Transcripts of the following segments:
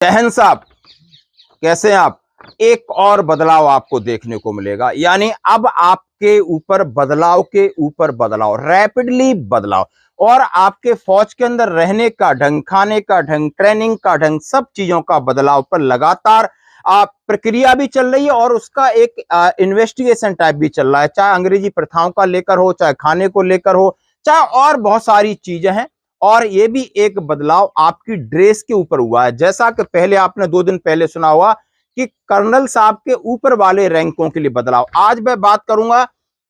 जहन साहब, कैसे हैं आप? एक और बदलाव आपको देखने को मिलेगा, यानी अब आपके ऊपर बदलाव के ऊपर बदलाव, रैपिडली बदलाव। और आपके फौज के अंदर रहने का ढंग, खाने का ढंग, ट्रेनिंग का ढंग, सब चीजों का बदलाव पर लगातार प्रक्रिया भी चल रही है और उसका एक इन्वेस्टिगेशन टाइप भी चल रहा है, चाहे अंग्रेजी प्रथाओं का लेकर हो, चाहे खाने को लेकर हो, चाहे और बहुत सारी चीजें हैं। और ये भी एक बदलाव आपकी ड्रेस के ऊपर हुआ है, जैसा कि पहले आपने 2 दिन पहले सुना हुआ कि कर्नल साहब के ऊपर वाले रैंकों के लिए बदलाव। आज मैं बात करूंगा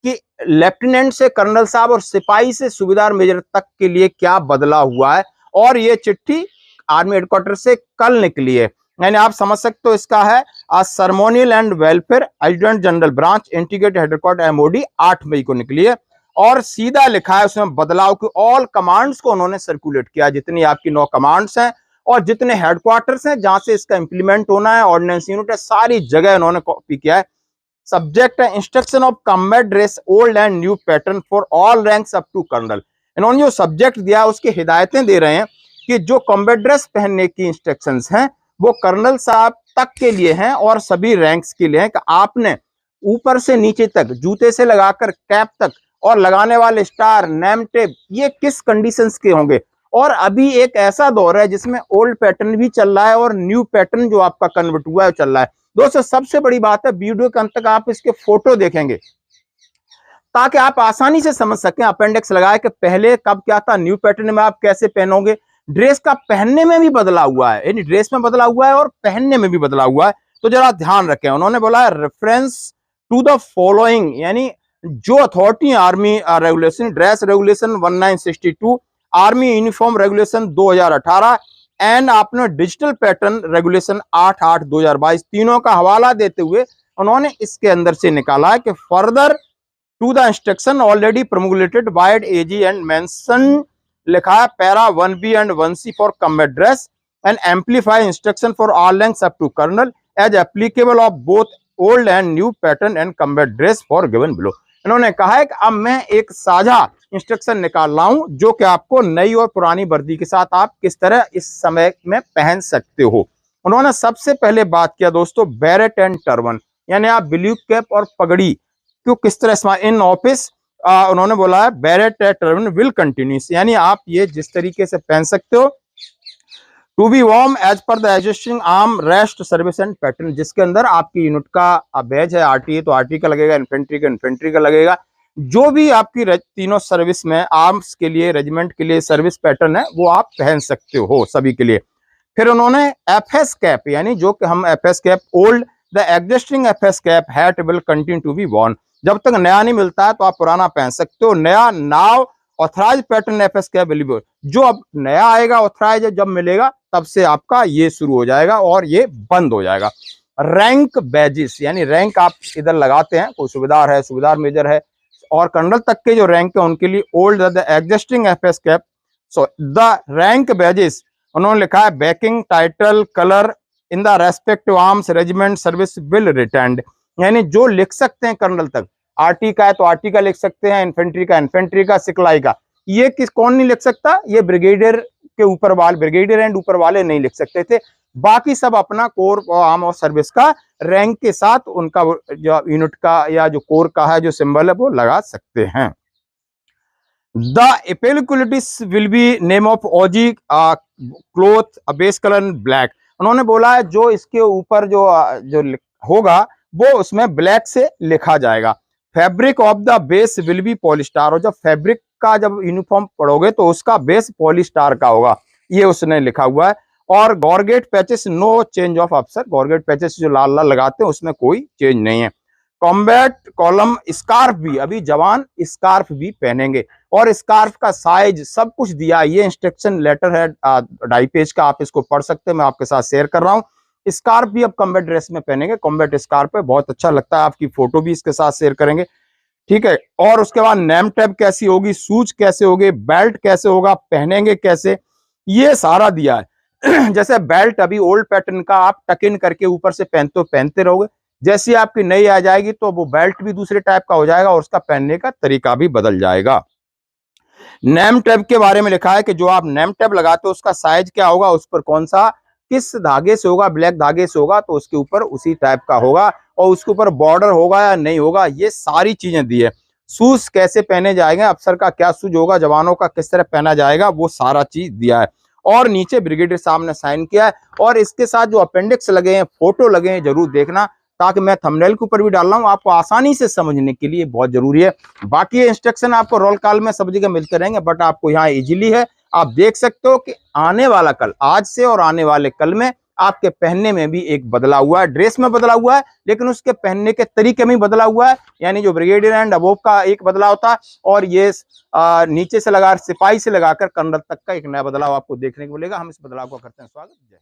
कि लेफ्टिनेंट से कर्नल साहब और सिपाही से सूबेदार मेजर तक के लिए क्या बदलाव हुआ है। और ये चिट्ठी आर्मी हेडक्वार्टर से कल निकली है, यानी आप समझ सकते हो इसका है ceremonial and welfare adjutant general branch integrated headquarter MoD 8 मई को निकली है। और सीधा लिखा है उसमें बदलाव की ऑल कमांड्स को उन्होंने सर्कुलेट किया, जितनी आपकी 9 कमांड्स हैं और जितने हेडक्वार्टर्स हैं जहां से इसका इंप्लीमेंट होना है, ऑर्डिनेंस यूनिट है, सारी जगह उन्होंने कॉपी किया है। सब्जेक्ट है instruction of combat dress old and new pattern for all ranks up to colonel. इन्होंने जो सब्जेक्ट दिया है उसकी हिदायतें दे रहे हैं कि जो कॉम्बैट ड्रेस पहनने की इंस्ट्रक्शंस हैं वो कर्नल साहब तक के लिए हैं और सभी रैंक्स के लिए हैं कि आपने ऊपर से नीचे तक, जूते से लगाकर कैप तक और लगाने वाले स्टार, नेम टेप, ये किस कंडीशंस के होंगे। और अभी एक ऐसा दौर है जिसमें ओल्ड पैटर्न भी चल रहा है और न्यू पैटर्न जो आपका कन्वर्ट हुआ है चल रहा है। दोस्तों सबसे बड़ी बात है, वीडियो के अंत तक आप इसके फोटो देखेंगे ताकि आप आसानी से समझ सकें। अपेंडिक्स लगाया कि पहले कब क्या था, न्यू पैटर्न में आप कैसे पहनोगे। ड्रेस का पहनने में भी बदलाव हुआ है, यानी ड्रेस में बदलाव हुआ है और पहनने में भी बदलाव हुआ है। तो जरा ध्यान रखें, उन्होंने बोला है रेफरेंस टू द फॉलोइंग, यानी जो authority army regulation, dress regulation 1962, army uniform regulation 2018 and आपने डिजिटल पैटर्न रेगुलेशन 8/8/2022, तीनों का हवाला देते हुए उन्होंने इसके अंदर से निकाला है कि further to the instruction already promulgated by AG and mention, लिखा है para 1B and 1C for combat dress and amplify instruction for all ranks up to colonel as applicable of both old and new pattern and combat dress for given below. इन्होंने कहा है कि अब मैं एक साझा इंस्ट्रक्शन निकाल रहा हूं जो कि आपको नई और पुरानी वर्दी के साथ आप किस तरह इस समय में पहन सकते हो। उन्होंने सबसे पहले बात किया दोस्तों बैरेट एंड टर्बन, यानी आप ब्लू कैप और पगड़ी क्यों किस तरह इन ऑफिस। उन्होंने बोला है बैरेट टर्बन विल कंटिन्यूस, यानी आप ये जिस तरीके से पहन सकते हो। To be worn as per the existing arm rest service and pattern, जिसके अंदर आपकी यूनिट का बैज है आरटी तो आरटी का लगेगा, इन्फेंट्री का लगेगा। जो भी आपकी तीनों सर्विस में आर्म्स के लिए, रेजिमेंट के लिए सर्विस पैटर्न है वो आप पहन सकते हो सभी के लिए। फिर उन्होंने एफएस कैप, यानी जो कि हम FS cap old the existing FS cap hat will continue to be worn, जब तक नया नहीं मिलता है तो आप पुराना पहन सकते हो। नया now authorise pattern FS cap will be, जो अब नया आएगा ऑथराइज जब मिलेगा तब से आपका ये शुरू हो जाएगा और ये बंद हो जाएगा। रैंक बैजेस, यानी रैंक आप इधर लगाते हैं, कोई सूबेदार है, सूबेदार मेजर है और कर्नल तक के जो रैंक है उनके लिए old the existing FS cap. So the rank badges उन्होंने लिखा है banking title colour in the respective arms regiment service will return, यानी जो लिख सकते हैं कर्नल तक, आरटी का है तो आरटी का लिख सकते हैं, इन्फेंट्री का इन्फेंट्री का, सिखलाई का। ये किस कौन नहीं लिख सकता, ये ब्रिगेडियर के ऊपर वाले, ब्रिगेडियर एंड ऊपर वाले नहीं लिख सकते थे। बाकी सब अपना कोर आर्म और सर्विस का रैंक के साथ उनका जो यूनिट का या जो कोर का है जो सिंबल है वो लगा सकते हैं। The peculiarities will be name of OG cloth base colour black, उन्होंने बोला है जो इसके ऊपर जो होगा वो उसमें ब्लैक से लिखा जाएगा। Fabric of the base will be polyester, और जब फैब्रिक का जब यूनिफॉर्म पढ़ोगे तो उसका बेस पॉलिस्टार का होगा, ये उसने लिखा हुआ है। और गॉर्गेट पैचेस नो चेंज ऑफ अफसर, गॉर्गेट पैचेस जो लाल लाल लगाते हैं उसमें कोई चेंज नहीं है। कॉम्बैट कॉलम स्कार्फ भी, अभी जवान स्कार्फ भी पहनेंगे और स्कार्फ का साइज सब कुछ दिया, ये इंस्ट्रक्शन लेटर है 2.5 पेज का, आप इसको पढ़ सकते हैं, मैं आपके साथ शेयर कर रहा हूँ। स्कार्फ भी अब कॉम्बैट ड्रेस में पहनेंगे, कॉम्बैट स्कार्फ है, बहुत अच्छा लगता है, आपकी फोटो भी इसके साथ शेयर करेंगे, ठीक है। और उसके बाद नेम टैब कैसी होगी, शूज कैसे होंगे, बेल्ट कैसे होगा, पहनेंगे कैसे, ये सारा दिया है। जैसे बेल्ट अभी ओल्ड पैटर्न का आप टक इन करके ऊपर से पहनते रहोगे, जैसी आपकी नई आ जाएगी तो वो बेल्ट भी दूसरे टाइप का हो जाएगा और उसका पहनने का तरीका भी बदल जाएगा। नेम टैब के बारे में लिखा है कि जो आप नेम टैब लगाते हो उसका साइज क्या होगा, उस पर कौन सा किस धागे से होगा, ब्लैक धागे से होगा तो उसके ऊपर उसी टाइप का होगा, और उसके ऊपर बॉर्डर होगा या नहीं होगा, ये सारी चीजें दी है। शूज कैसे पहने जाएंगे, अफसर का क्या शूज होगा, जवानों का किस तरह पहना जाएगा, वो सारा चीज दिया है। और नीचे ब्रिगेडियर साहब ने साइन किया है, और इसके साथ जो अपेंडिक्स लगे हैं, फोटो लगे हैं, जरूर देखना, ताकि मैं थंबनेल के ऊपर भी डाल रहा हूं, आपको आसानी से समझने के लिए बहुत जरूरी है। बाकी इंस्ट्रक्शन आपको रोल कॉल में सब जगह मिलते रहेंगे, बट आपको यहाँ इजीली है। आप देख सकते हो कि आने वाला कल, आज से और आने वाले कल में आपके पहनने में भी एक बदलाव हुआ है, ड्रेस में बदलाव हुआ है, लेकिन उसके पहनने के तरीके में बदलाव हुआ है। यानी जो ब्रिगेडियर एंड अबोव का एक बदलाव था, और ये नीचे से लगा, सिपाही से लगाकर कर्नल तक का एक नया बदलाव आपको देखने को मिलेगा। हम इस बदलाव को करते हैं स्वागत। जय